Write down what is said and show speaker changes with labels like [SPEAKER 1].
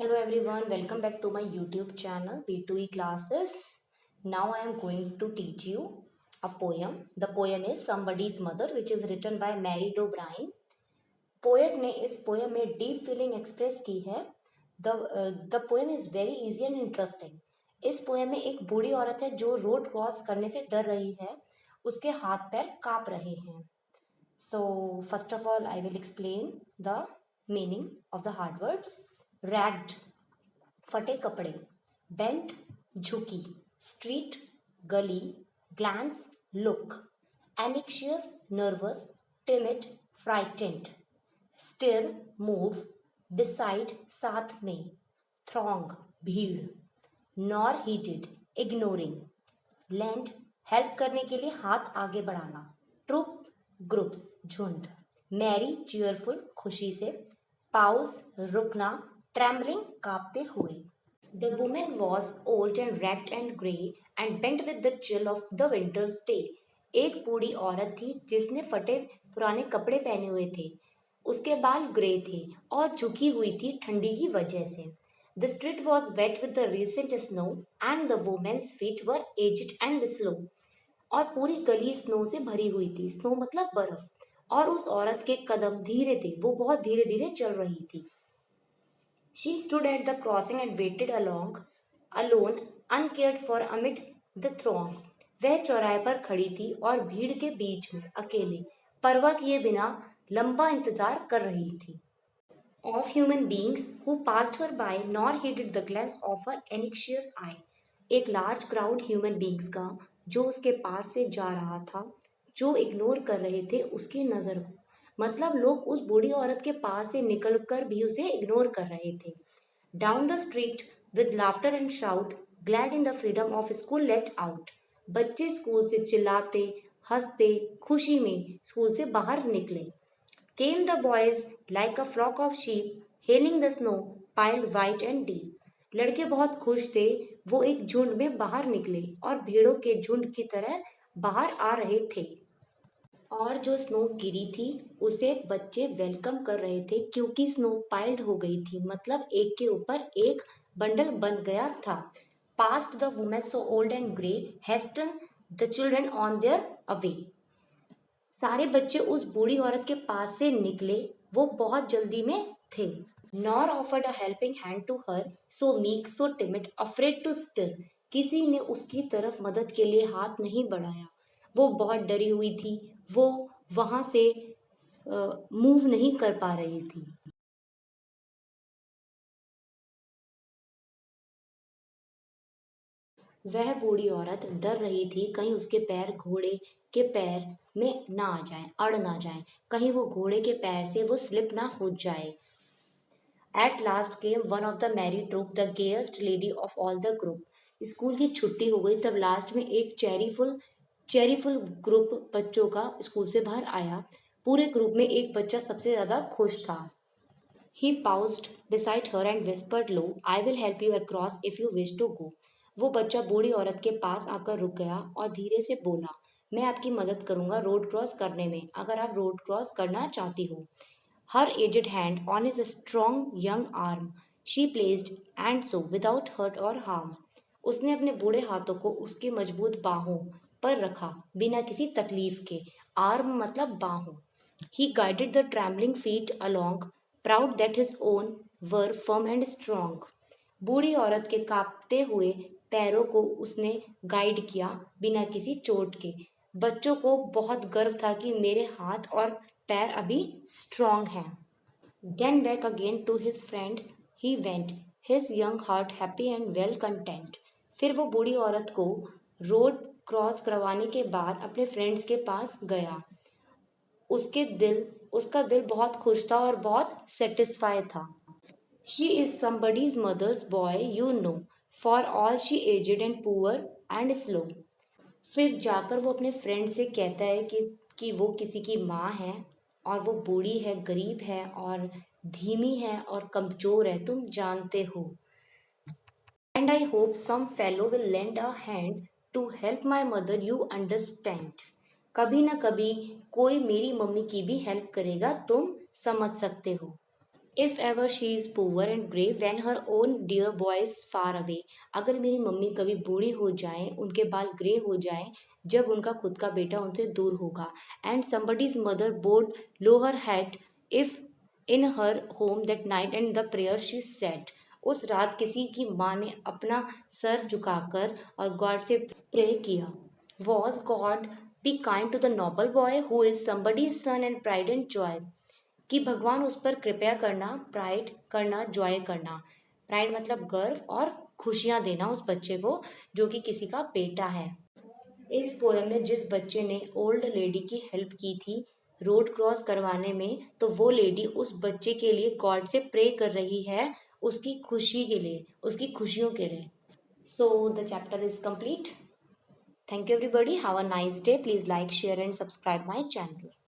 [SPEAKER 1] Hello everyone, welcome back to my YouTube channel B2E classes. Now I am going to teach you a poem. The poem is Somebody's Mother, which is written by Mary O'Brien. Poet ने इस poem में deep feeling express की है. The poem is very easy and interesting. इस poem में एक बूढ़ी औरत है जो रोड क्रॉस करने से डर रही है. उसके हाथ पैर कांप रहे हैं. So first of all, I will explain the meaning of the hard words. Ragged, फटे कपड़े. Bent, झुकी. Street, गली. Glance, look. Anxious, nervous. Timid, frightened. Stir, move. Beside, साथ में. Throng, भीड़. Nor heeded, ignoring. Lend, help करने के लिए हाथ आगे बढ़ाना. Troop, ग्रुप्स, झुंड. मैरी, चीयरफुल, खुशी से. पाउस, रुकना. ट्रैम्बलिंग, कांपते हुए. The women was old and raked and grey and bent with the chill of the winters day. एक बूढ़ी औरत थी जिसने फटे पुराने कपड़े पहने हुए थे. उसके बाल ग्रे थे और झुकी हुई थी ठंडी की वजह से. The street was wet with the recent snow and the women's feet were aged and slow. और पूरी गली स्नो से भरी हुई थी. स्नो मतलब बर्फ. और उस औरत के कदम धीरे थे. वो बहुत धीरे धीरे चल रही थी. She stood at the crossing and waited alone, uncared for amid the throng. वह चौराहे पर खड़ी थी और भीड़ के बीच में अकेले, परवाह किए बिना लंबा इंतजार कर रही थी. Of human beings who passed her by nor heeded the glance of her anxious eye. एक लार्ज क्राउड ह्यूमन बींग्स का जो उसके पास से जा रहा था, जो इग्नोर कर रहे थे उसकी नजर को. मतलब लोग उस बूढ़ी औरत के पास से निकलकर भी उसे इग्नोर कर रहे थे. Down the street with laughter and shout, glad in the freedom of school let out. बच्चे स्कूल से चिल्लाते, हंसते, खुशी में स्कूल से बाहर निकले. Came the boys like a flock of sheep, hailing the snow, piled white and deep. लड़के बहुत खुश थे. वो एक झुंड में बाहर निकले और भेड़ों के झुंड की तरह बाहर आ रहे थे. और जो स्नो गिरी थी उसे बच्चे वेलकम कर रहे थे क्योंकि स्नो पाइल्ड हो गई थी. मतलब एक के ऊपर एक बंडल बन गया था. Past the women so old and grey, hasten the children on their away. सारे बच्चे उस बूढ़ी औरत के पास से निकले. वो बहुत जल्दी में थे. Nor offered a helping hand to her, so meek, so timid, afraid to stir. किसी ने उसकी तरफ मदद के लिए हाथ नहीं बढ़ाया. वो बहुत डरी हुई थी. वो वहां से मूव नहीं कर पा रही थी. वह बूढ़ी औरत डर रही थी कहीं उसके पैर घोड़े के पैर में ना आ जाएं, अड़ ना जाएं. कहीं वो घोड़े के पैर से वो स्लिप ना हो जाए. At last came one of the merry troop, the gayest lady of all the group. School की छुट्टी हो गई तब लास्ट में एक चेरीफुल ग्रुप बच्चों का स्कूल से बाहर आया. पूरे ग्रुप में एक बच्चा सबसे ज्यादा खुश था. He paused beside her and whispered low, I will help you across if you wish to go. वो बच्चा बूढ़ी औरत के पास आकर रुक गया और धीरे से बोला, मैं आपकी मदद करूंगा रोड क्रॉस करने में अगर आप रोड क्रॉस करना चाहती हो. Her aged hand on his strong young arm she placed and so without hurt or harm. उसने अपने बूढ़े हाथों को उसकी मजबूत बाहों पर रखा बिना किसी तकलीफ के. आर्म मतलब बाहों. He guided the trembling feet along, proud that his own were firm and strong. बूढ़ी औरत के कांपते हुए पैरों को उसने गाइड किया बिना किसी चोट के. बच्चों को बहुत गर्व था कि मेरे हाथ और पैर अभी स्ट्रांग हैं. Then back again to his friend he went, his young heart happy and well content. फिर वो बूढ़ी औरत को रोड क्रॉस करवाने के बाद अपने फ्रेंड्स के पास गया. उसका दिल बहुत खुश था और बहुत सेटिस्फाई था. She is somebody's mother's boy, you know, for all she aged and poor and slow. फिर जाकर वो अपने फ्रेंड से कहता है कि वो किसी की माँ है और वो बूढ़ी है, गरीब है और धीमी है और कमजोर है, तुम जानते हो. And I hope some fellow will lend a hand to help my mother, you understand. कभी ना कभी कोई मेरी मम्मी की भी हेल्प करेगा, तुम समझ सकते हो. If ever she is poor and grey when her own dear boy is far away. अगर मेरी मम्मी कभी बूढ़ी हो जाए, उनके बाल ग्रे हो जाए, जब उनका खुद का बेटा उनसे दूर होगा. And somebody's mother bowed low her head if in her home that night and the prayer she said. उस रात किसी की माँ ने अपना सर झुकाकर और गॉड से प्रे किया. Was God be kind to the noble boy who is somebody's son and pride and joy? कि भगवान उस पर कृपया करना, प्राइड करना, जॉय करना. प्राइड मतलब गर्व और खुशियां देना उस बच्चे को जो कि किसी का बेटा है. इस पोएम में जिस बच्चे ने ओल्ड लेडी की हेल्प की थी रोड क्रॉस करवाने में, तो वो लेडी उस बच्चे के लिए गॉड से प्रे कर रही है, उसकी खुशी के लिए, उसकी खुशियों के लिए. So the chapter is complete. Thank you everybody. Have a nice day. Please like, share and subscribe my channel.